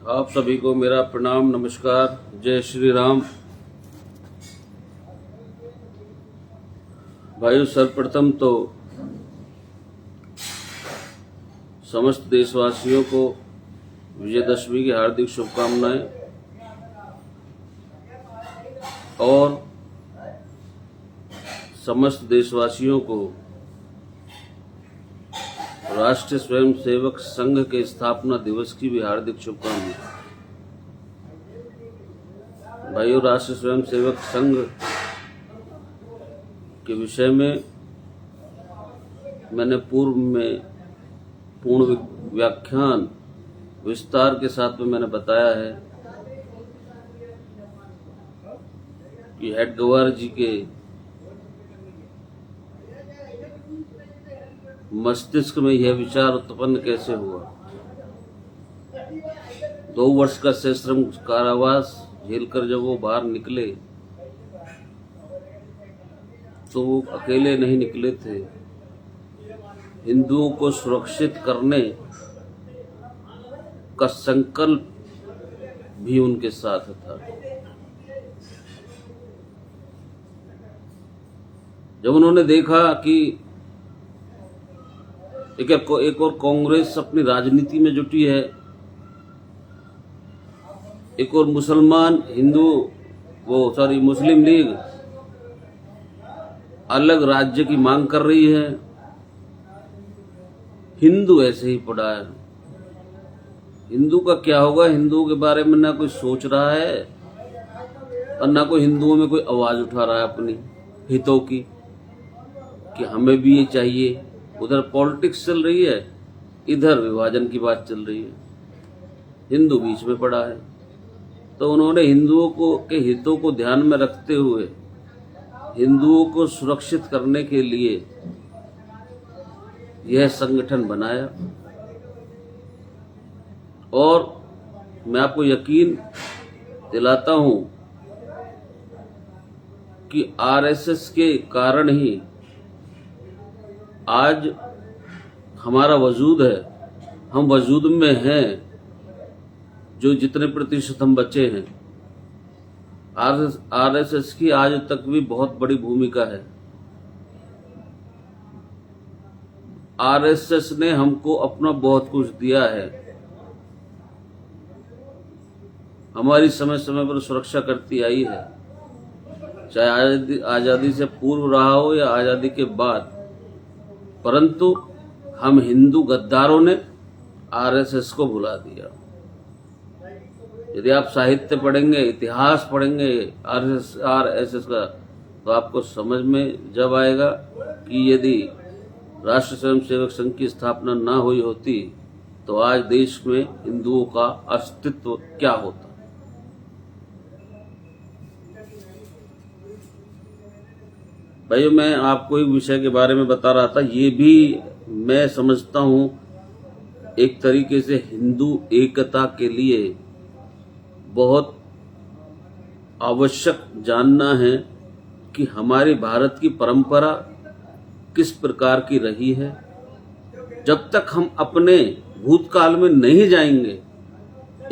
आप सभी को मेरा प्रणाम, नमस्कार, जय श्री राम। भाइयों, सर्वप्रथम तो समस्त देशवासियों को विजयदशमी की हार्दिक शुभकामनाएं और समस्त देशवासियों को राष्ट्रीय स्वयंसेवक संघ के स्थापना दिवस की भी हार्दिक शुभकामनाएं। भाइयों, राष्ट्रीय स्वयंसेवक संघ के विषय में मैंने पूर्व में पूर्ण व्याख्यान विस्तार के साथ में मैंने बताया है कि हेडगेवार जी के मस्तिष्क में यह विचार उत्पन्न कैसे हुआ। 2 वर्ष का सश्रम कारावास झेलकर जब वो बाहर निकले तो वो अकेले नहीं निकले थे, हिंदुओं को सुरक्षित करने का संकल्प भी उनके साथ था। जब उन्होंने देखा कि एक और कांग्रेस अपनी राजनीति में जुटी है, एक और मुस्लिम लीग अलग राज्य की मांग कर रही है, हिंदू ऐसे ही पड़ा है। हिंदू का क्या होगा? हिंदुओं के बारे में ना कोई सोच रहा है और ना कोई हिंदुओं में कोई आवाज उठा रहा है अपनी हितों की कि हमें भी ये चाहिए। उधर पॉलिटिक्स चल रही है, इधर विभाजन की बात चल रही है, हिंदू बीच में पड़ा है। तो उन्होंने हिंदुओं को के हितों को ध्यान में रखते हुए हिंदुओं को सुरक्षित करने के लिए यह संगठन बनाया। और मैं आपको यकीन दिलाता हूं कि आरएसएस के कारण ही आज हमारा वजूद है, हम वजूद में हैं। जो जितने प्रतिशत हम बचे हैं, आरएसएस की आज तक भी बहुत बड़ी भूमिका है। आरएसएस ने हमको अपना बहुत कुछ दिया है, हमारी समय समय पर सुरक्षा करती आई है, चाहे आजादी से पूर्व रहा हो या आजादी के बाद। परंतु हम हिंदू गद्दारों ने आरएसएस को भुला दिया। यदि आप साहित्य पढ़ेंगे, इतिहास पढ़ेंगे आरएसएस का, तो आपको समझ में जब आएगा कि यदि राष्ट्रीय स्वयंसेवक संघ की स्थापना ना हुई होती तो आज देश में हिंदुओं का अस्तित्व क्या होता। भाइयों, मैं आपको एक विषय के बारे में बता रहा था। ये भी मैं समझता हूं एक तरीके से हिंदू एकता के लिए बहुत आवश्यक जानना है कि हमारी भारत की परंपरा किस प्रकार की रही है। जब तक हम अपने भूतकाल में नहीं जाएंगे,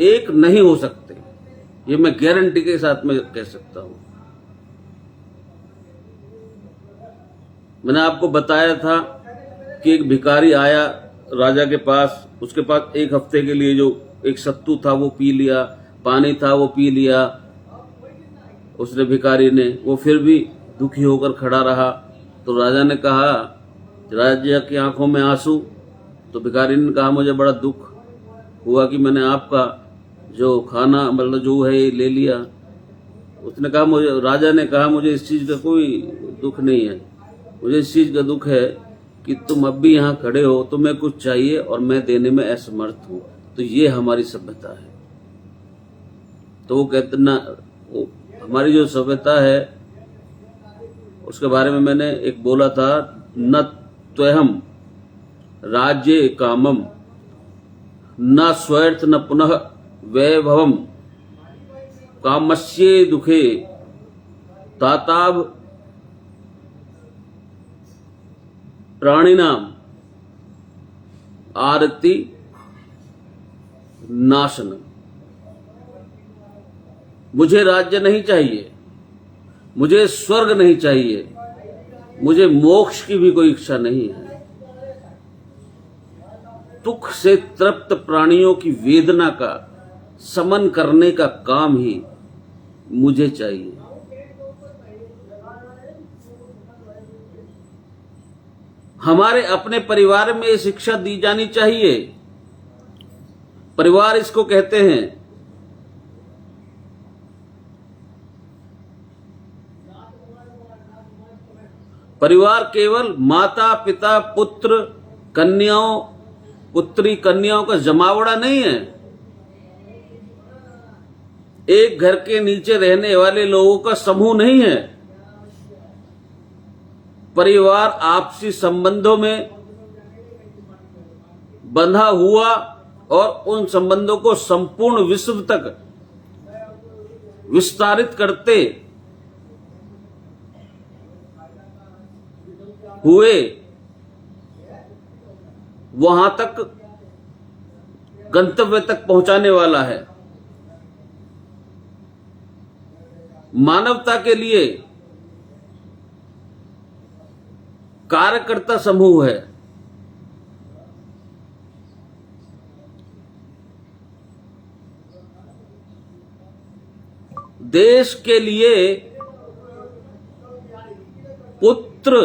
एक नहीं हो सकते, ये मैं गारंटी के साथ में कह सकता हूं। मैंने आपको बताया था कि एक भिखारी आया राजा के पास, उसके पास 1 हफ्ते के लिए जो एक सत्तू था वो पी लिया, पानी था वो पी लिया उसने, भिखारी ने। वो फिर भी दुखी होकर खड़ा रहा। तो राजा ने कहा, राजा की आंखों में आंसू। तो भिखारी ने कहा, मुझे बड़ा दुख हुआ कि मैंने आपका जो खाना मतलब जो है ये ले लिया। उसने कहा, राजा ने कहा, मुझे इस चीज का कोई दुख नहीं है, मुझे इस चीज का दुख है कि तुम अब भी यहाँ खड़े हो, तुम्हें कुछ चाहिए और मैं देने में असमर्थ हूं। तो ये हमारी सभ्यता है। तो वो कहते ना, हमारी जो सभ्यता है उसके बारे में मैंने एक बोला था, न त्वहम राज्ये कामम, न स्वर्थ न पुनः वैभवम, कामस्ये दुखे ताताभ प्राणिनाम आरती नाशनम। मुझे राज्य नहीं चाहिए, मुझे स्वर्ग नहीं चाहिए, मुझे मोक्ष की भी कोई इच्छा नहीं है। दुख से तृप्त प्राणियों की वेदना का समन करने का काम ही मुझे चाहिए। हमारे अपने परिवार में ये शिक्षा दी जानी चाहिए। परिवार इसको कहते हैं। परिवार केवल माता पिता पुत्र कन्याओं पुत्री कन्याओं का जमावड़ा नहीं है। एक घर के नीचे रहने वाले लोगों का समूह नहीं है। परिवार आपसी संबंधों में बंधा हुआ और उन संबंधों को संपूर्ण विश्व तक विस्तारित करते हुए वहां तक गंतव्य तक पहुंचाने वाला है। मानवता के लिए कार्यकर्ता समूह है। देश के लिए पुत्र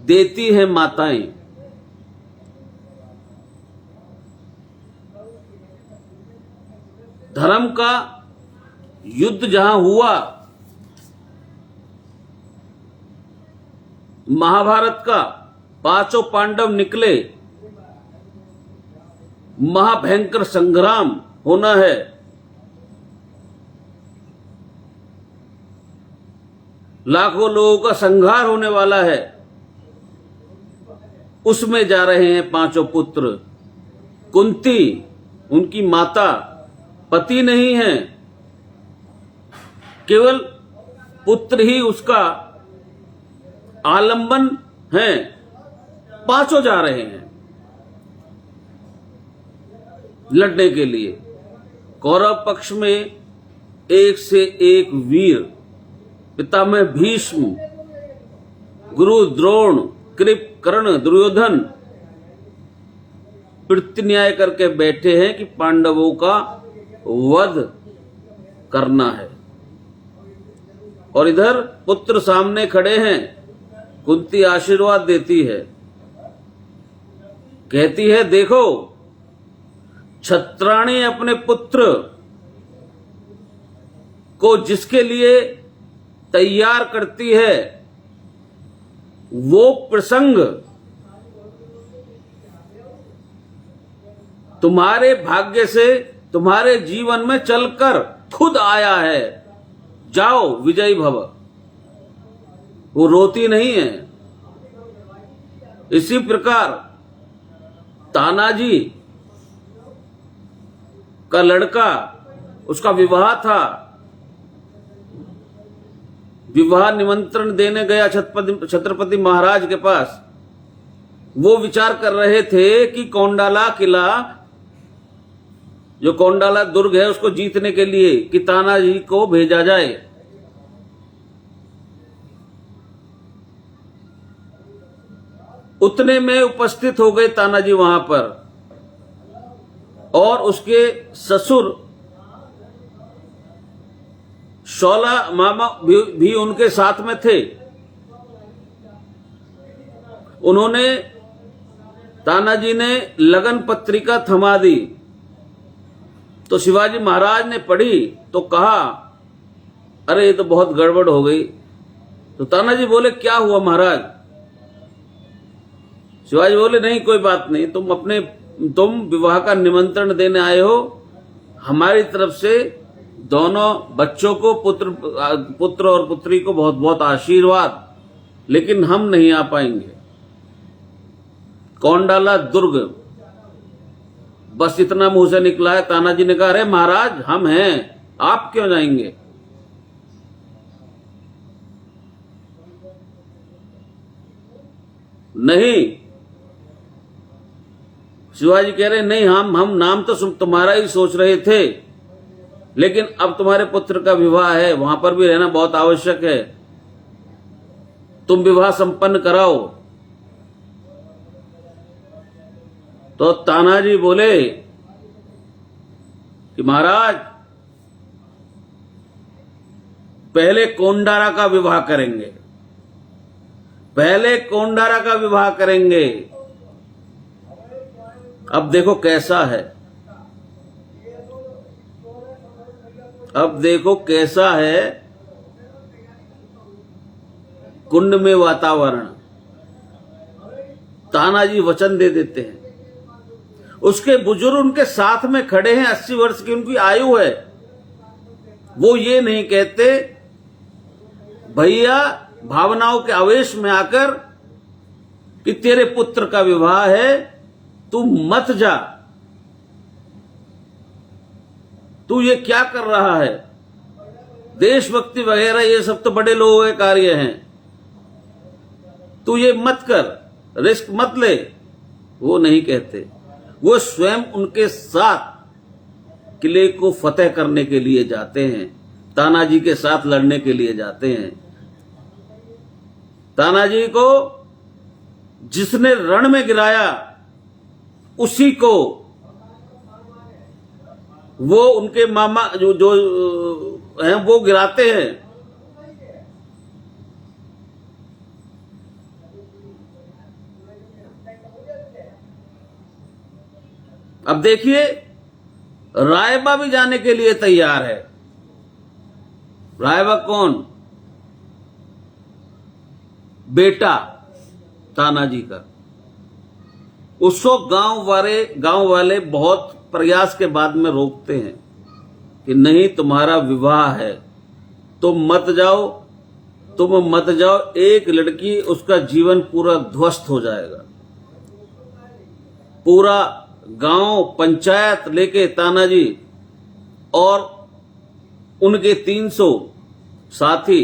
देती है माताएं। धर्म का युद्ध जहां हुआ, महाभारत का 5 पांडव निकले, महाभयंकर संग्राम होना है। लाखों लोगों का संहार होने वाला है। उसमें जा रहे हैं 5 पुत्र। कुंती उनकी माता, पति नहीं है, केवल पुत्र ही उसका आलंबन है। 5 जा रहे हैं लड़ने के लिए। कौरव पक्ष में एक से एक वीर, पितामह भीष्म, गुरु द्रोण, कृप, कर्ण, दुर्योधन प्रतिन्याय करके बैठे हैं कि पांडवों का वध करना है। और इधर पुत्र सामने खड़े हैं। कुंती आशीर्वाद देती है, कहती है देखो छत्राणी अपने पुत्र को जिसके लिए तैयार करती है, वो प्रसंग तुम्हारे भाग्य से तुम्हारे जीवन में चलकर खुद आया है। जाओ विजयी भव। वो रोती नहीं है। इसी प्रकार तानाजी का लड़का, उसका विवाह था। विवाह निमंत्रण देने गया छत्रपति महाराज के पास। वो विचार कर रहे थे कि कोंडाला किला, जो कोंडाला दुर्ग है, उसको जीतने के लिए कि तानाजी को भेजा जाए। उतने में उपस्थित हो गए तानाजी वहां पर, और उसके ससुर शौला मामा भी उनके साथ में थे। उन्होंने, तानाजी ने लगन पत्रिका थमा दी। तो शिवाजी महाराज ने पढ़ी तो कहा, अरे ये तो बहुत गड़बड़ हो गई। तो तानाजी बोले, क्या हुआ महाराज? शिवाजी बोले, नहीं कोई बात नहीं, तुम विवाह का निमंत्रण देने आए हो। हमारी तरफ से दोनों बच्चों को, पुत्र और पुत्री को बहुत बहुत आशीर्वाद, लेकिन हम नहीं आ पाएंगे। कोंडाला दुर्ग, बस इतना मुंह से निकला है। तानाजी ने कहा, अरे महाराज हम हैं, आप क्यों जाएंगे? नहीं, शिवाजी कह रहे नहीं, हम नाम तो तुम्हारा ही सोच रहे थे, लेकिन अब तुम्हारे पुत्र का विवाह है, वहां पर भी रहना बहुत आवश्यक है, तुम विवाह संपन्न कराओ। तो तानाजी बोले कि महाराज पहले कोंडारा का विवाह करेंगे, पहले कोंडारा का विवाह करेंगे। अब देखो कैसा है, अब देखो कैसा है कुंड में वातावरण। तानाजी वचन दे देते हैं। उसके बुजुर्ग उनके साथ में खड़े हैं, 80 वर्ष की उनकी आयु है। वो ये नहीं कहते भैया भावनाओं के आवेश में आकर कि तेरे पुत्र का विवाह है, तू मत जा, तू ये क्या कर रहा है। देशभक्ति वगैरह ये सब तो बड़े लोगों के कार्य हैं, तू ये मत कर, रिस्क मत ले। वो नहीं कहते। वो स्वयं उनके साथ किले को फतेह करने के लिए जाते हैं, तानाजी के साथ लड़ने के लिए जाते हैं। तानाजी को जिसने रण में गिराया उसी को वो उनके मामा जो हैं वो गिराते हैं। अब देखिए रायबा भी जाने के लिए तैयार है। रायबा कौन? बेटा तानाजी का। उसको गांव वाले बहुत प्रयास के बाद में रोकते हैं कि नहीं, तुम्हारा विवाह है, तुम मत जाओ, तुम मत जाओ। एक लड़की, उसका जीवन पूरा ध्वस्त हो जाएगा। पूरा गांव पंचायत लेके तानाजी और उनके 300 साथी,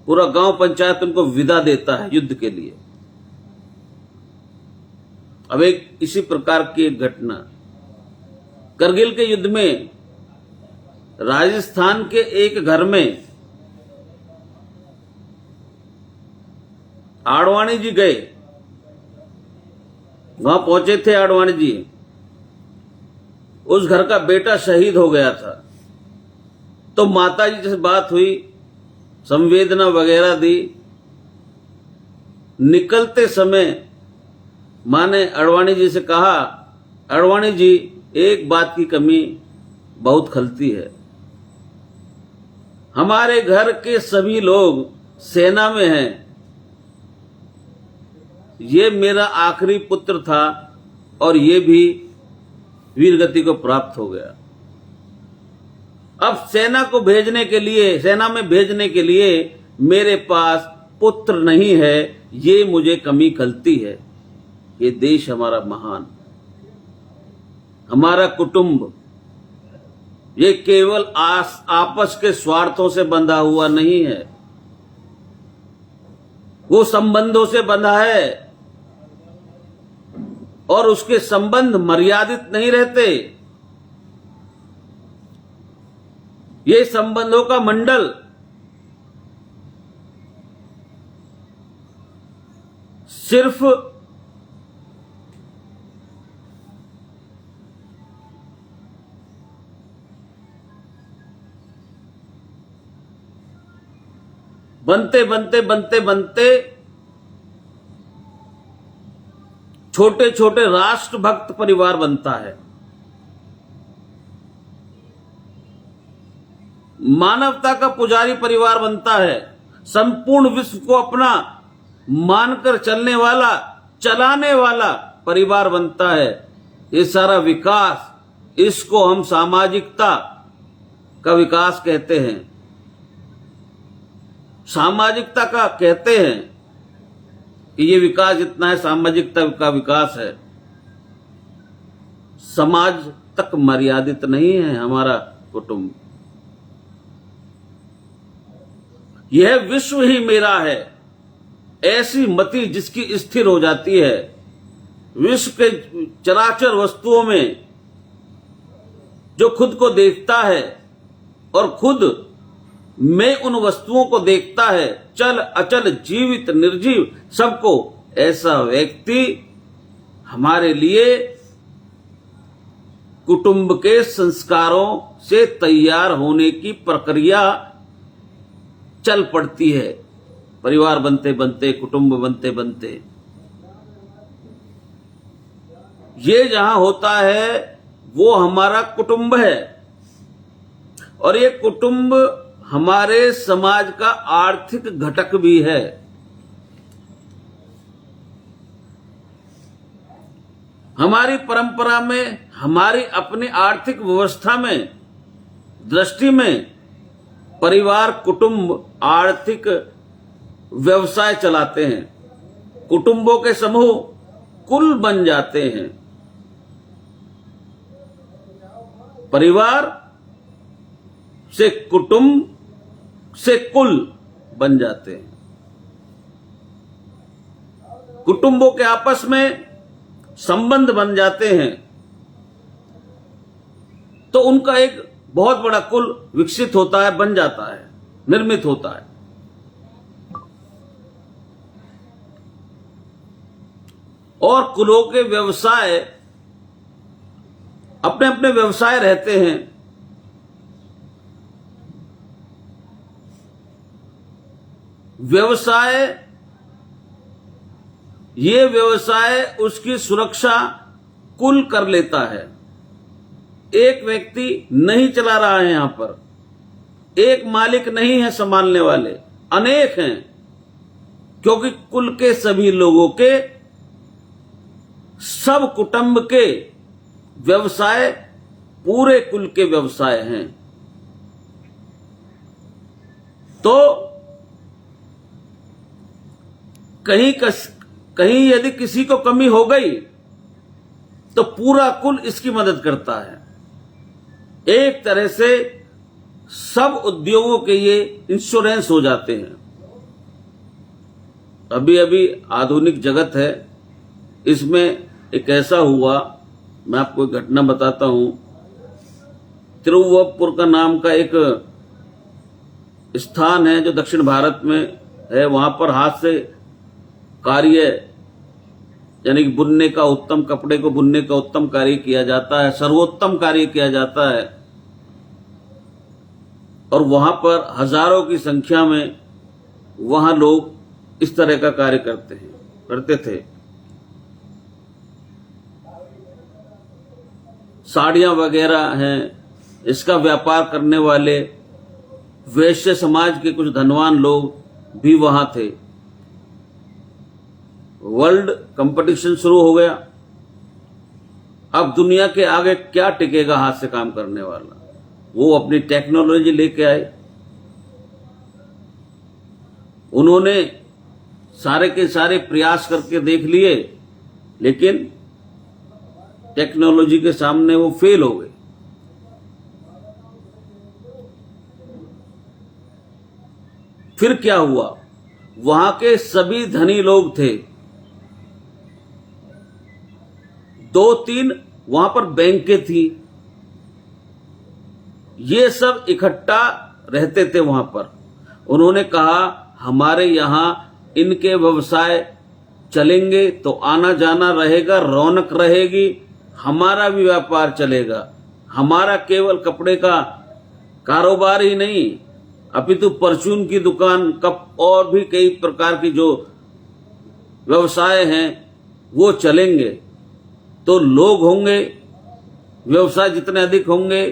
पूरा गांव पंचायत उनको विदा देता है युद्ध के लिए। अब एक इसी प्रकार की एक घटना करगिल के युद्ध में राजस्थान के एक घर में आडवाणी जी गए, वहां पहुंचे थे आडवाणी जी। उस घर का बेटा शहीद हो गया था, तो माता जी से बात हुई, संवेदना वगैरह दी। निकलते समय मां ने आडवाणी जी से कहा, आडवाणी जी एक बात की कमी बहुत खलती है, हमारे घर के सभी लोग सेना में हैं, ये मेरा आखिरी पुत्र था और ये भी वीरगति को प्राप्त हो गया। अब सेना को भेजने के लिए, सेना में भेजने के लिए मेरे पास पुत्र नहीं है, ये मुझे कमी खलती है। ये देश हमारा महान, हमारा कुटुंब, ये केवल आपस के स्वार्थों से बंधा हुआ नहीं है, वो संबंधों से बंधा है। और उसके संबंध मर्यादित नहीं रहते, ये संबंधों का मंडल सिर्फ बनते छोटे छोटे राष्ट्रभक्त परिवार बनता है। मानवता का पुजारी परिवार बनता है। संपूर्ण विश्व को अपना मानकर चलने वाला, चलाने वाला परिवार बनता है। ये सारा विकास, इसको हम सामाजिकता का विकास कहते हैं। सामाजिकता का कहते हैं कि ये विकास जितना है सामाजिकता का विकास है। समाज तक मर्यादित नहीं है हमारा कुटुंब। यह विश्व ही मेरा है, ऐसी मति जिसकी स्थिर हो जाती है। विश्व के चराचर वस्तुओं में जो खुद को देखता है और खुद में उन वस्तुओं को देखता है, चल अचल जीवित निर्जीव सबको, ऐसा व्यक्ति हमारे लिए कुटुंब के संस्कारों से तैयार होने की प्रक्रिया चल पड़ती है। परिवार बनते बनते, कुटुंब बनते बनते ये जहां होता है वो हमारा कुटुंब है, और ये कुटुंब हमारे समाज का आर्थिक घटक भी है। हमारी परंपरा में, हमारी अपनी आर्थिक व्यवस्था में, दृष्टि में परिवार, कुटुंब आर्थिक व्यवसाय चलाते हैं। कुटुंबों के समूह कुल बन जाते हैं। परिवार से कुटुंब से कुल बन जाते हैं। कुटुंबों के आपस में संबंध बन जाते हैं तो उनका एक बहुत बड़ा कुल विकसित होता है, बन जाता है, निर्मित होता है। और कुलों के व्यवसाय अपने अपने व्यवसाय रहते हैं। व्यवसाय, ये व्यवसाय उसकी सुरक्षा कुल कर लेता है। एक व्यक्ति नहीं चला रहा है, यहां पर एक मालिक नहीं है, संभालने वाले अनेक हैं, क्योंकि कुल के सभी लोगों के, सब कुटुंब के व्यवसाय पूरे कुल के व्यवसाय हैं। तो कहीं यदि किसी को कमी हो गई तो पूरा कुल इसकी मदद करता है। एक तरह से सब उद्योगों के ये इंश्योरेंस हो जाते हैं। अभी अभी आधुनिक जगत है, इसमें एक ऐसा हुआ, मैं आपको एक घटना बताता हूं। तिरुवप्पुर का नाम का एक स्थान है जो दक्षिण भारत में है। वहां पर हाथ से कार्य, यानी कि बुनने का, उत्तम कपड़े को बुनने का उत्तम कार्य किया जाता है, सर्वोत्तम कार्य किया जाता है। और वहां पर हजारों की संख्या में वहां लोग इस तरह का कार्य करते थे। साड़ियां वगैरह हैं, इसका व्यापार करने वाले वैश्य समाज के कुछ धनवान लोग भी वहां थे। वर्ल्ड कंपटीशन शुरू हो गया। अब दुनिया के आगे क्या टिकेगा हाथ से काम करने वाला? वो अपनी टेक्नोलॉजी लेके आए। उन्होंने सारे के सारे प्रयास करके देख लिए, लेकिन टेक्नोलॉजी के सामने वो फेल हो गए। फिर क्या हुआ? वहां के सभी धनी लोग थे, 2-3 वहां पर बैंकें थी, ये सब इकट्ठा रहते थे वहां पर। उन्होंने कहा हमारे यहां इनके व्यवसाय चलेंगे तो आना जाना रहेगा, रौनक रहेगी, हमारा भी व्यापार चलेगा। हमारा केवल कपड़े का कारोबार ही नहीं, अपितु परचून की दुकान, कप और भी कई प्रकार की जो व्यवसाय हैं वो चलेंगे। तो लोग होंगे, व्यवसाय जितने अधिक होंगे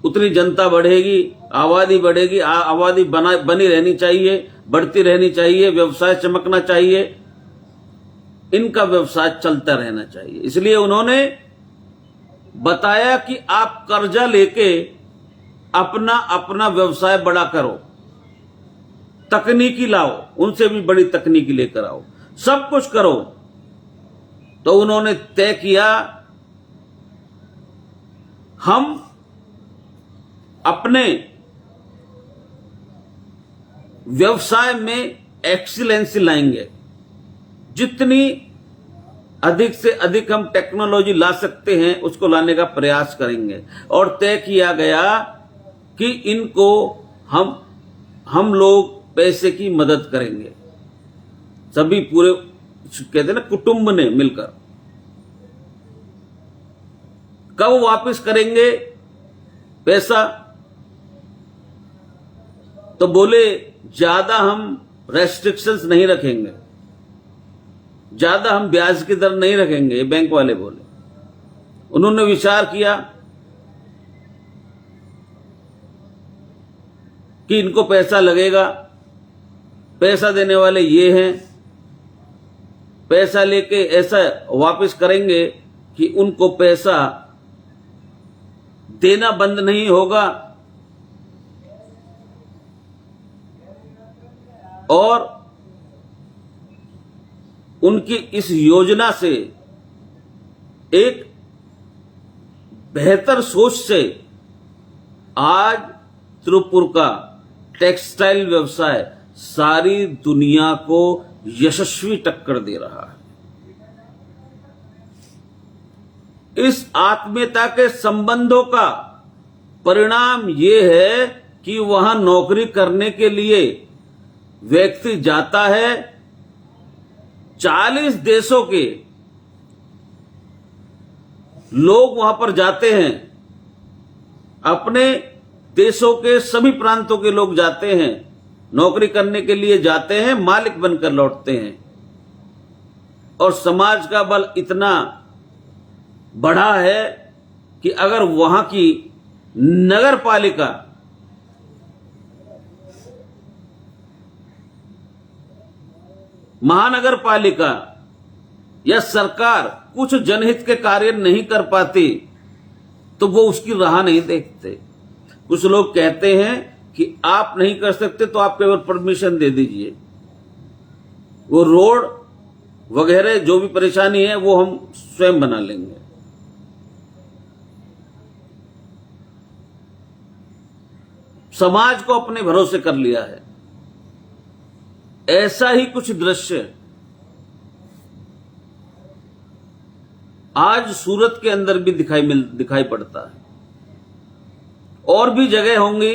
उतनी जनता बढ़ेगी, आबादी बढ़ेगी। आबादी बनी रहनी चाहिए, बढ़ती रहनी चाहिए, व्यवसाय चमकना चाहिए, इनका व्यवसाय चलता रहना चाहिए। इसलिए उन्होंने बताया कि आप कर्जा लेके अपना अपना व्यवसाय बड़ा करो, तकनीकी लाओ, उनसे भी बड़ी तकनीकी लेकर आओ, सब कुछ करो। तो उन्होंने तय किया हम अपने व्यवसाय में एक्सीलेंसी लाएंगे। जितनी अधिक से अधिक हम टेक्नोलॉजी ला सकते हैं उसको लाने का प्रयास करेंगे। और तय किया गया कि इनको हम लोग पैसे की मदद करेंगे, सभी पूरे कहते हैं ना कुटुंब ने मिलकर। कब वापस करेंगे पैसा? तो बोले ज्यादा हम रेस्ट्रिक्शंस नहीं रखेंगे, ज्यादा हम ब्याज की दर नहीं रखेंगे, बैंक वाले बोले। उन्होंने विचार किया कि इनको पैसा लगेगा, पैसा देने वाले ये हैं, पैसा लेके ऐसा वापस करेंगे कि उनको पैसा देना बंद नहीं होगा और उनकी इस योजना से, एक बेहतर सोच से आज त्रिपुर का टेक्सटाइल व्यवसाय सारी दुनिया को यशस्वी टक्कर दे रहा है। इस आत्मीयता के संबंधों का परिणाम यह है कि वहां नौकरी करने के लिए व्यक्ति जाता है, 40 देशों के लोग वहां पर जाते हैं, अपने देशों के सभी प्रांतों के लोग जाते हैं, नौकरी करने के लिए जाते हैं, मालिक बनकर लौटते हैं। और समाज का बल इतना बढ़ा है कि अगर वहां की नगर पालिका महानगर पालिका या सरकार कुछ जनहित के कार्य नहीं कर पाती तो वो उसकी राह नहीं देखते। कुछ लोग कहते हैं कि आप नहीं कर सकते तो आप केवल परमिशन दे दीजिए, वो रोड वगैरह जो भी परेशानी है वो हम स्वयं बना लेंगे। समाज को अपने भरोसे कर लिया है। ऐसा ही कुछ दृश्य आज सूरत के अंदर भी दिखाई पड़ता है, और भी जगह होंगी,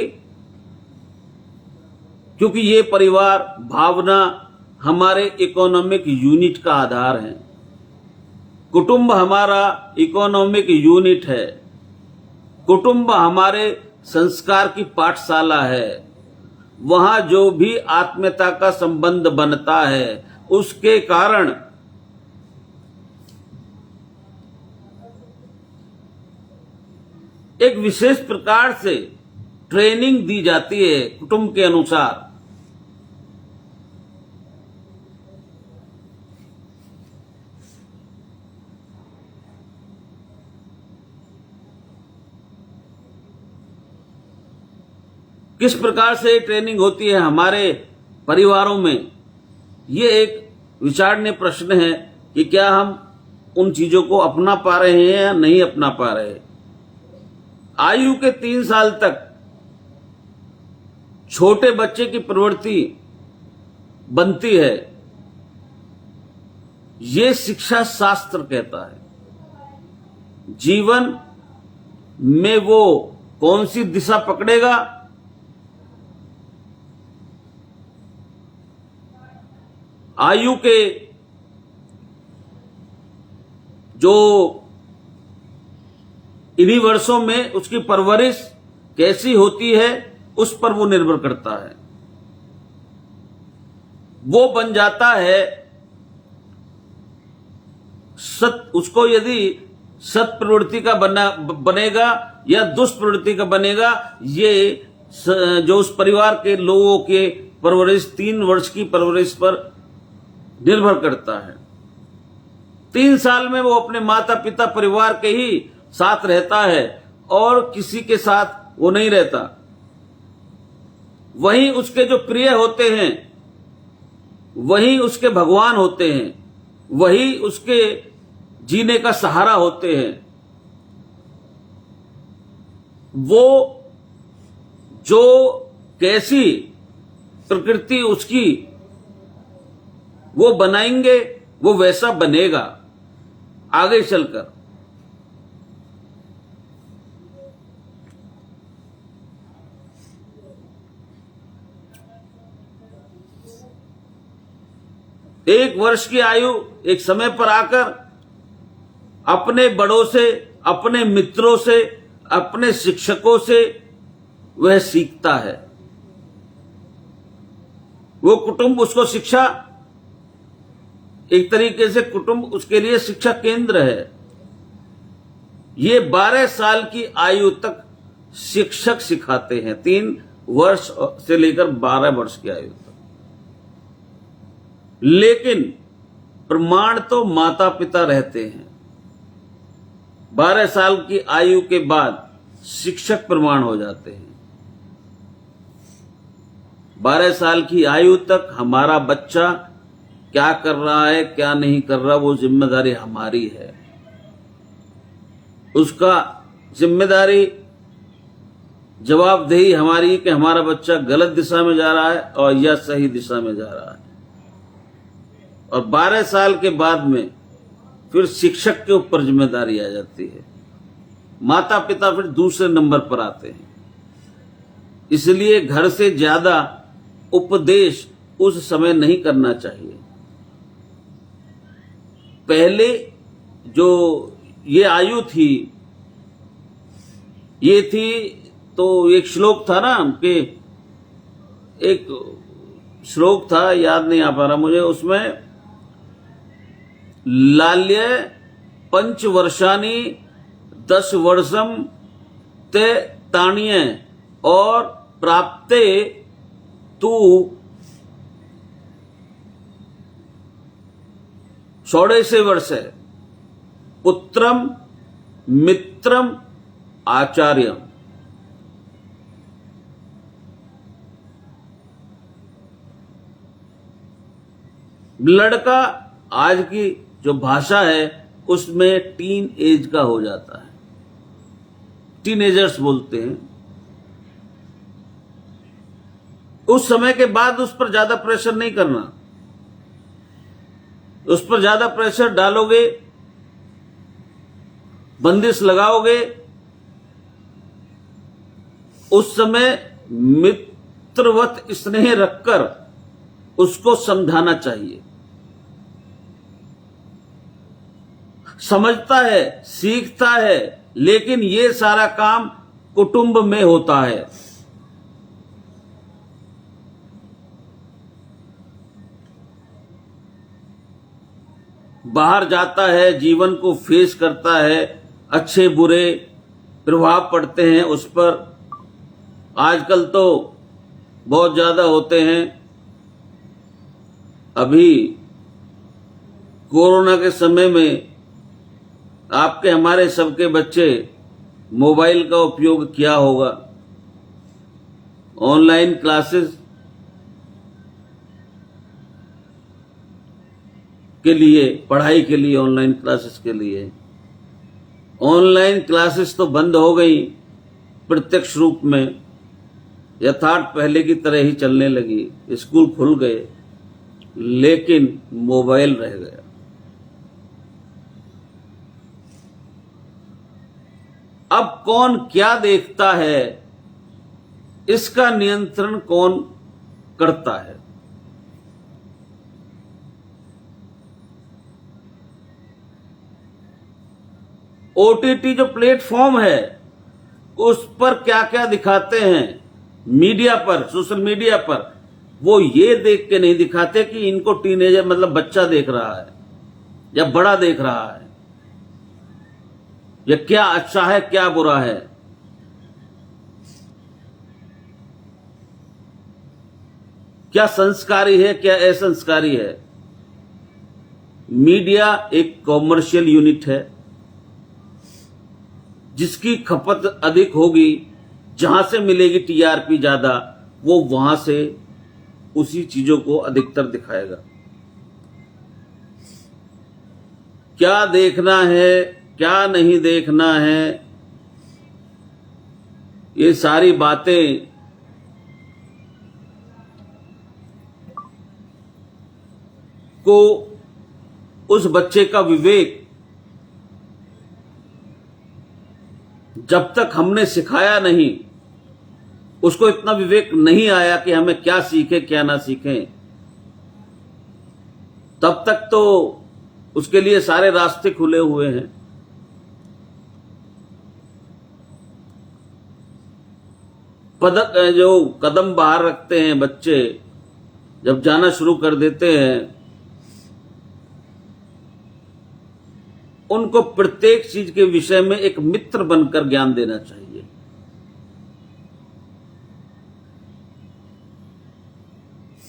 क्योंकि ये परिवार भावना हमारे इकोनॉमिक यूनिट का आधार है। कुटुंब हमारा इकोनॉमिक यूनिट है, कुटुंब हमारे संस्कार की पाठशाला है। वहां जो भी आत्मीयता का संबंध बनता है उसके कारण एक विशेष प्रकार से ट्रेनिंग दी जाती है कुटुंब के अनुसार। किस प्रकार से ट्रेनिंग होती है हमारे परिवारों में, ये एक विचारणीय प्रश्न है कि क्या हम उन चीजों को अपना पा रहे हैं या नहीं अपना पा रहे हैं। आयु के 3 साल तक छोटे बच्चे की प्रवृत्ति बनती है, ये शिक्षा शास्त्र कहता है। जीवन में वो कौन सी दिशा पकड़ेगा, आयु के जो इन्हीं वर्षों में उसकी परवरिश कैसी होती है उस पर वो निर्भर करता है। वो बन जाता है उसको यदि सत प्रवृत्ति का बनेगा या दुष्प्रवृत्ति का बनेगा, ये जो उस परिवार के लोगों के परवरिश 3 वर्ष की परवरिश पर निर्भर करता है। 3 साल में वो अपने माता पिता परिवार के ही साथ रहता है और किसी के साथ वो नहीं रहता। वहीं उसके जो प्रिय होते हैं, वहीं उसके भगवान होते हैं, वही उसके जीने का सहारा होते हैं। वो जो कैसी प्रकृति उसकी वो बनाएंगे वो वैसा बनेगा। आगे चलकर। एक वर्ष की आयु एक समय पर आकर अपने बड़ों से, अपने मित्रों से, अपने शिक्षकों से वह सीखता है। वो कुटुंब उसको शिक्षा, एक तरीके से कुटुंब उसके लिए शिक्षा केंद्र है। ये 12 साल की आयु तक शिक्षक सिखाते हैं, 3 वर्ष से लेकर 12 वर्ष की आयु तक। लेकिन प्रमाण तो माता पिता रहते हैं। 12 साल की आयु के बाद शिक्षक प्रमाण हो जाते हैं। 12 साल की आयु तक हमारा बच्चा क्या कर रहा है, क्या नहीं कर रहा, वो जिम्मेदारी हमारी है। उसका जिम्मेदारी, जवाबदेही हमारी कि हमारा बच्चा गलत दिशा में जा रहा है और या सही दिशा में जा रहा है। और 12 साल के बाद में फिर शिक्षक के ऊपर जिम्मेदारी आ जाती है। माता पिता फिर दूसरे नंबर पर आते हैं। इसलिए घर से ज्यादा उपदेश उस समय नहीं करना चाहिए। पहले जो ये आयु थी, ये थी तो एक श्लोक था ना, कि एक श्लोक था, याद नहीं आ पा रहा मुझे, उसमें लाल्य 5 वर्षानी 10 वर्षम ते ताण्य और प्राप्ते तू 16 वर्ष है पुत्रम मित्रम आचार्यम। लड़का आज की जो भाषा है उसमें टीन एज का हो जाता है, टीनेजर्स बोलते हैं। उस समय के बाद उस पर ज्यादा प्रेशर नहीं करना। उस पर ज्यादा प्रेशर डालोगे, बंदिश लगाओगे, उस समय मित्रवत स्नेह रखकर उसको समझाना चाहिए। समझता है, सीखता है, लेकिन ये सारा काम कुटुंब में होता है। बाहर जाता है, जीवन को फेस करता है, अच्छे बुरे प्रभाव पड़ते हैं उस पर। आजकल तो बहुत ज्यादा होते हैं। अभी कोरोना के समय में आपके हमारे सबके बच्चे मोबाइल का उपयोग किया होगा। ऑनलाइन क्लासेस के लिए, पढ़ाई के लिए, ऑनलाइन क्लासेस के लिए। ऑनलाइन क्लासेस तो बंद हो गई, प्रत्यक्ष रूप में यथार्थ पहले की तरह ही चलने लगी। स्कूल खुल गए, लेकिन मोबाइल रह गया। अब कौन क्या देखता है, इसका नियंत्रण कौन करता है? ओटीटी जो प्लेटफॉर्म है उस पर क्या क्या दिखाते हैं, मीडिया पर, सोशल मीडिया पर, वो ये देख के नहीं दिखाते कि इनको टीनेजर मतलब बच्चा देख रहा है या बड़ा देख रहा है, या क्या अच्छा है क्या बुरा है। क्या संस्कारी है क्या असंस्कारी है। मीडिया एक कॉमर्शियल यूनिट है, जिसकी खपत अधिक होगी, जहां से मिलेगी टीआरपी ज्यादा, वो वहां से उसी चीजों को अधिकतर दिखाएगा। क्या देखना है क्या नहीं देखना है, ये सारी बातें को उस बच्चे का विवेक जब तक हमने सिखाया नहीं, उसको इतना विवेक नहीं आया कि हमें क्या सीखे क्या ना सीखें, तब तक तो उसके लिए सारे रास्ते खुले हुए हैं। पदक जो कदम बाहर रखते हैं बच्चे, जब जाना शुरू कर देते हैं, उनको प्रत्येक चीज के विषय में एक मित्र बनकर ज्ञान देना चाहिए।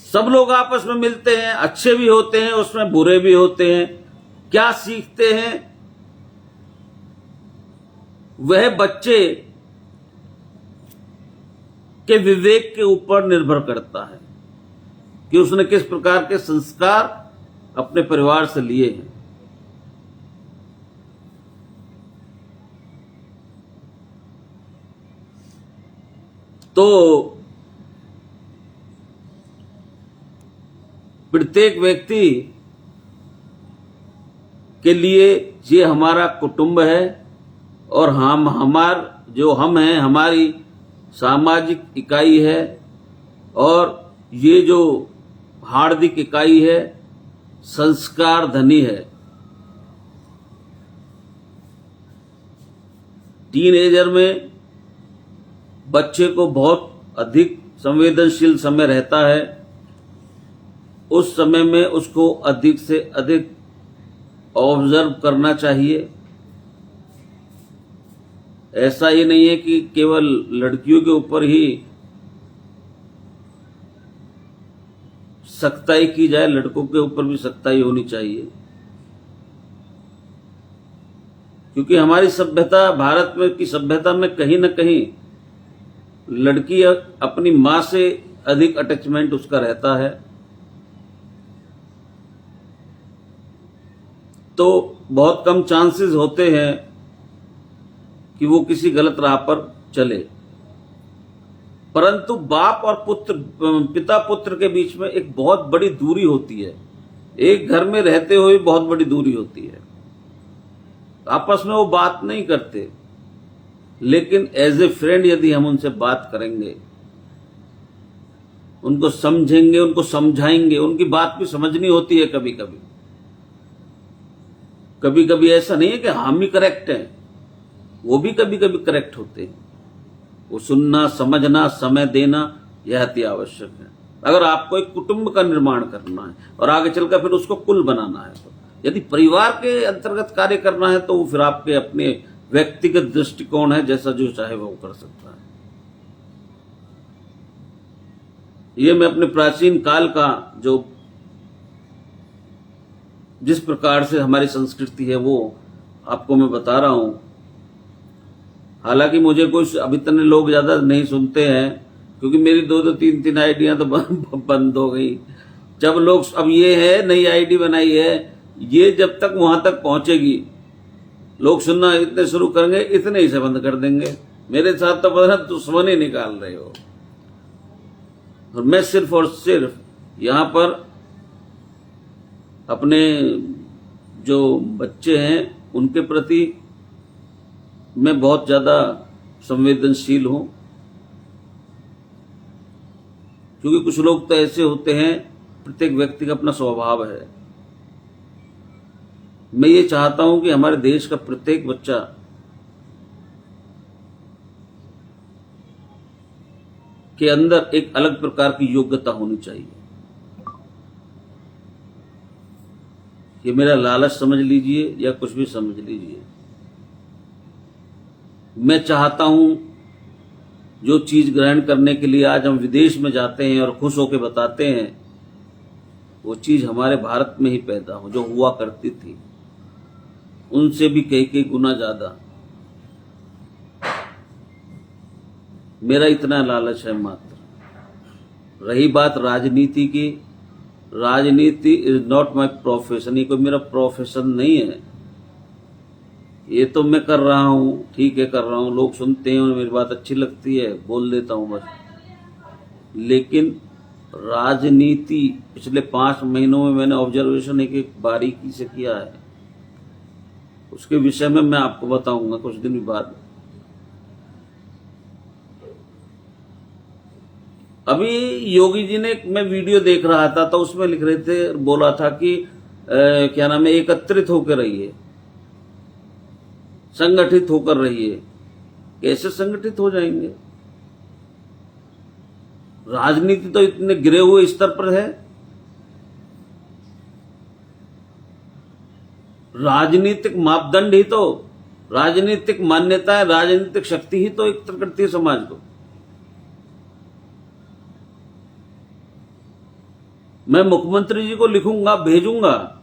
सब लोग आपस में मिलते हैं, अच्छे भी होते हैं, उसमें बुरे भी होते हैं। क्या सीखते हैं वह बच्चे के विवेक के ऊपर निर्भर करता है कि उसने किस प्रकार के संस्कार अपने परिवार से लिए हैं। तो प्रत्येक व्यक्ति के लिए ये हमारा कुटुंब है, और हम हैं हमारी सामाजिक इकाई है, और ये जो हार्दिक इकाई है संस्कार धनी है। टीनएजर में बच्चे को बहुत अधिक संवेदनशील समय रहता है। उस समय में उसको अधिक से अधिक ऑब्जर्व करना चाहिए। ऐसा ही नहीं है कि केवल लड़कियों के ऊपर ही सख्ताई की जाए, लड़कों के ऊपर भी सख्ताई होनी चाहिए। क्योंकि हमारी सभ्यता, भारत में की सभ्यता में कहीं ना कहीं लड़की अपनी मां से अधिक अटैचमेंट उसका रहता है। तो बहुत कम चांसेस होते हैं कि वो किसी गलत राह पर चले। परंतु बाप और पुत्र, पिता पुत्र के बीच में एक बहुत बड़ी दूरी होती है। एक घर में रहते हुए बहुत बड़ी दूरी होती है। आपस में वो बात नहीं करते, लेकिन एज ए फ्रेंड यदि हम उनसे बात करेंगे, उनको समझेंगे, उनको समझाएंगे, उनकी बात भी समझनी होती है। कभी कभी कभी कभी ऐसा नहीं है कि हम ही करेक्ट हैं, वो भी कभी कभी करेक्ट होते हैं। वो सुनना, समझना, समय देना यह अति आवश्यक है। अगर आपको एक कुटुंब का निर्माण करना है और आगे चलकर फिर उसको कुल बनाना है, तो यदि परिवार के अंतर्गत कार्य करना है तो फिर आपके अपने व्यक्तिगत दृष्टिकोण है, जैसा जो चाहे वो कर सकता है। ये मैं अपने प्राचीन काल का जो जिस प्रकार से हमारी संस्कृति है वो आपको मैं बता रहा हूं। हालांकि मुझे कुछ अभी तक लोग ज्यादा नहीं सुनते हैं, क्योंकि मेरी 2-2, 3-3 आइडियां तो बंद हो गई। जब लोग, अब ये है नई आईडी बनाई है, ये जब तक वहां तक पहुंचेगी, लोग सुनना इतने शुरू करेंगे, इतने ही से बंद कर देंगे। मेरे साथ तो बड़ा दुश्मन ही निकाल रहे हो। और मैं सिर्फ और सिर्फ यहां पर अपने जो बच्चे हैं उनके प्रति मैं बहुत ज्यादा संवेदनशील हूं। क्योंकि कुछ लोग तो ऐसे होते हैं, प्रत्येक व्यक्ति का अपना स्वभाव है। मैं ये चाहता हूं कि हमारे देश का प्रत्येक बच्चा के अंदर एक अलग प्रकार की योग्यता होनी चाहिए। ये मेरा लालच समझ लीजिए या कुछ भी समझ लीजिए, मैं चाहता हूं जो चीज ग्रहण करने के लिए आज हम विदेश में जाते हैं और खुश होकर बताते हैं, वो चीज हमारे भारत में ही पैदा हो, जो हुआ करती थी उनसे भी कई गुना ज्यादा। मेरा इतना लालच है मात्र। रही बात राजनीति की, राजनीति इज नॉट माई प्रोफेशन। ये कोई मेरा प्रोफेशन नहीं है। ये तो मैं कर रहा हूं, ठीक है कर रहा हूं, लोग सुनते हैं और मेरी बात अच्छी लगती है, बोल देता हूं बस। लेकिन राजनीति पिछले 5 महीनों में मैंने ऑब्जर्वेशन एक बारीकी से किया है। उसके विषय में मैं आपको बताऊंगा कुछ दिन बाद। अभी योगी जी ने, मैं वीडियो देख रहा था तो उसमें लिख रहे थे, बोला था कि क्या नाम है, एकत्रित होकर रहिए, संगठित होकर रहिए। कैसे संगठित हो जाएंगे? राजनीति तो इतने गिरे हुए स्तर पर है। राजनीतिक मापदंड ही तो, राजनीतिक मान्यताएं, राजनीतिक शक्ति ही तो एकत्र करती है समाज को। मैं मुख्यमंत्री जी को लिखूंगा, भेजूंगा,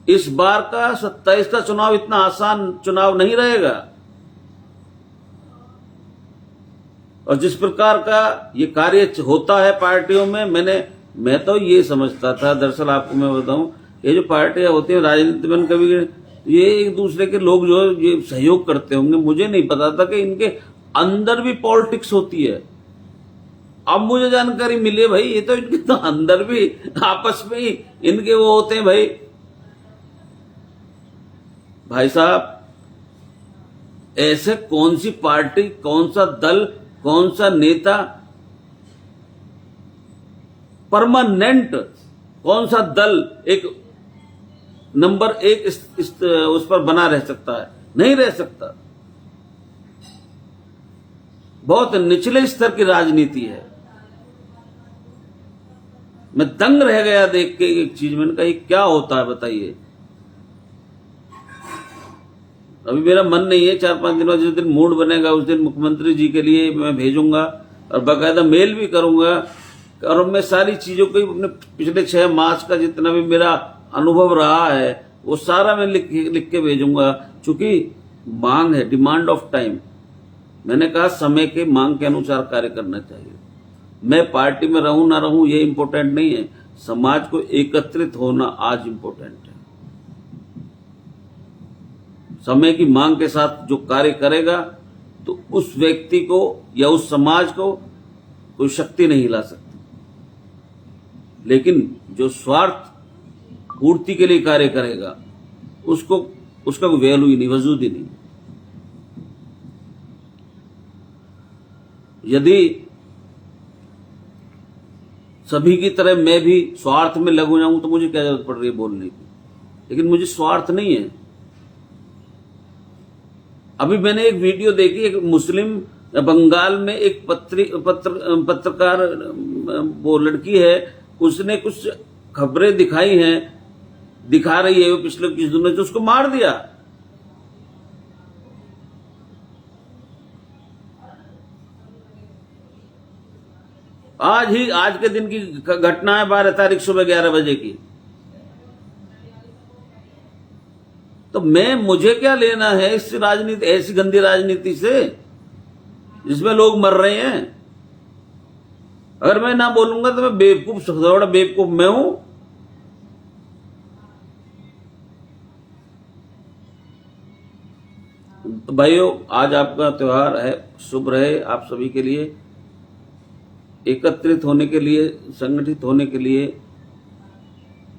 इस बार का 27 का चुनाव इतना आसान चुनाव नहीं रहेगा। और जिस प्रकार का ये कार्य होता है पार्टियों में, मैं तो ये समझता था, दरअसल आपको मैं बताऊं, ये जो पार्टियां होती हैं राजनीति में, कभी ये एक दूसरे के लोग जो ये सहयोग करते होंगे, मुझे नहीं पता था कि इनके अंदर भी पॉलिटिक्स होती है। अब मुझे जानकारी मिली है भाई, ये तो इनके तो अंदर भी आपस में ही इनके वो होते हैं भाई साहब। ऐसे कौन सी पार्टी, कौन सा दल, कौन सा नेता परमानेंट, कौन सा दल एक नंबर एक उस पर बना रह सकता है? नहीं रह सकता। बहुत निचले स्तर की राजनीति है। मैं दंग रह गया देख के एक चीज, मैंने कहा क्या होता है बताइए। अभी मेरा मन नहीं है, 4-5 दिन बाद जिस दिन मूड बनेगा उस दिन मुख्यमंत्री जी के लिए मैं भेजूंगा और बाकायदा मेल भी करूंगा। और मैं सारी चीजों को, अपने पिछले 6 मास का जितना भी मेरा अनुभव रहा है वो सारा मैं लिख के भेजूंगा। चूंकि मांग है, डिमांड ऑफ टाइम। मैंने कहा समय के मांग के अनुसार कार्य करना चाहिए। मैं पार्टी में रहूं ना रहूं ये इंपॉर्टेंट नहीं है, समाज को एकत्रित होना आज इंपॉर्टेंट है। समय की मांग के साथ जो कार्य करेगा तो उस व्यक्ति को या उस समाज को कोई शक्ति नहीं हिला सकती। लेकिन जो स्वार्थ पूर्ति के लिए कार्य करेगा उसका कोई वैल्यू ही नहीं, वजूद ही नहीं। यदि सभी की तरह मैं भी स्वार्थ में लग जाऊं तो मुझे क्या जरूरत पड़ रही है बोलने की। लेकिन मुझे स्वार्थ नहीं है। अभी मैंने एक वीडियो देखी, एक मुस्लिम बंगाल में एक पत्रकार वो लड़की है, उसने कुछ खबरें दिखा रही है वो पिछले कुछ दिनों से, उसको मार दिया। आज के दिन की घटना है, 12 तारीख सुबह 11 बजे की। तो मुझे क्या लेना है इस राजनीति, ऐसी गंदी राजनीति से जिसमें लोग मर रहे हैं। अगर मैं ना बोलूंगा तो मैं बेवकूफ, सबसे बड़ा बेवकूफ मैं हूं। तो भाइयों, आज आपका त्योहार है, शुभ रहे आप सभी के लिए। एकत्रित होने के लिए, संगठित होने के लिए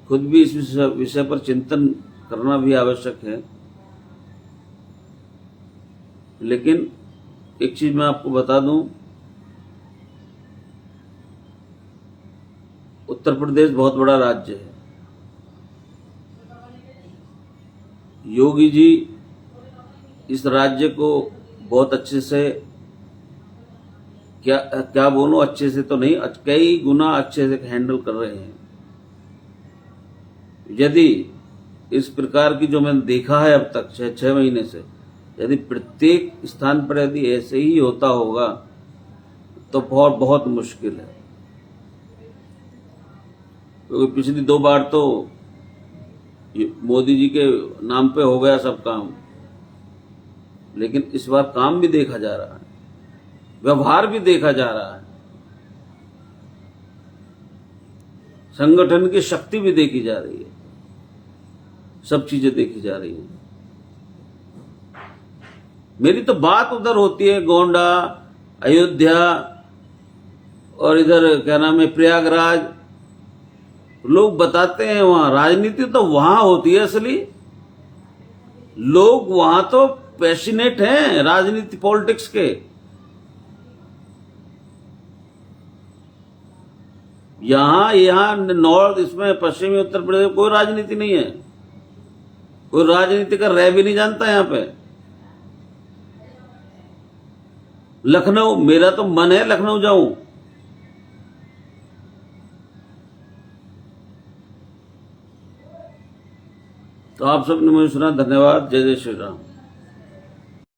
खुद भी इस विषय पर चिंतन करना भी आवश्यक है। लेकिन एक चीज मैं आपको बता दूं, उत्तर प्रदेश बहुत बड़ा राज्य है। योगी जी इस राज्य को बहुत अच्छे से, क्या बोलूं, अच्छे से तो नहीं, कई गुना अच्छे से हैंडल कर रहे हैं। यदि इस प्रकार की जो मैंने देखा है अब तक 6 महीने से, यदि प्रत्येक स्थान पर यदि ऐसे ही होता होगा तो बहुत मुश्किल है। क्योंकि पिछली 2 बार तो मोदी जी के नाम पे हो गया सब काम, लेकिन इस बार काम भी देखा जा रहा है, व्यवहार भी देखा जा रहा है, संगठन की शक्ति भी देखी जा रही है, सब चीजें देखी जा रही हैं। मेरी तो बात उधर होती है गोंडा, अयोध्या और इधर क्या नाम है प्रयागराज, लोग बताते हैं वहां राजनीति तो वहां होती है असली। लोग वहां तो पैशनेट हैं राजनीति पॉलिटिक्स के। यहाँ नॉर्थ, इसमें पश्चिमी उत्तर प्रदेश में कोई राजनीति नहीं है, कोई राजनीति का रह भी नहीं जानता यहाँ पे। लखनऊ, मेरा तो मन है लखनऊ जाऊं। तो आप सबने मुझे सुना, धन्यवाद। जय जय श्री राम।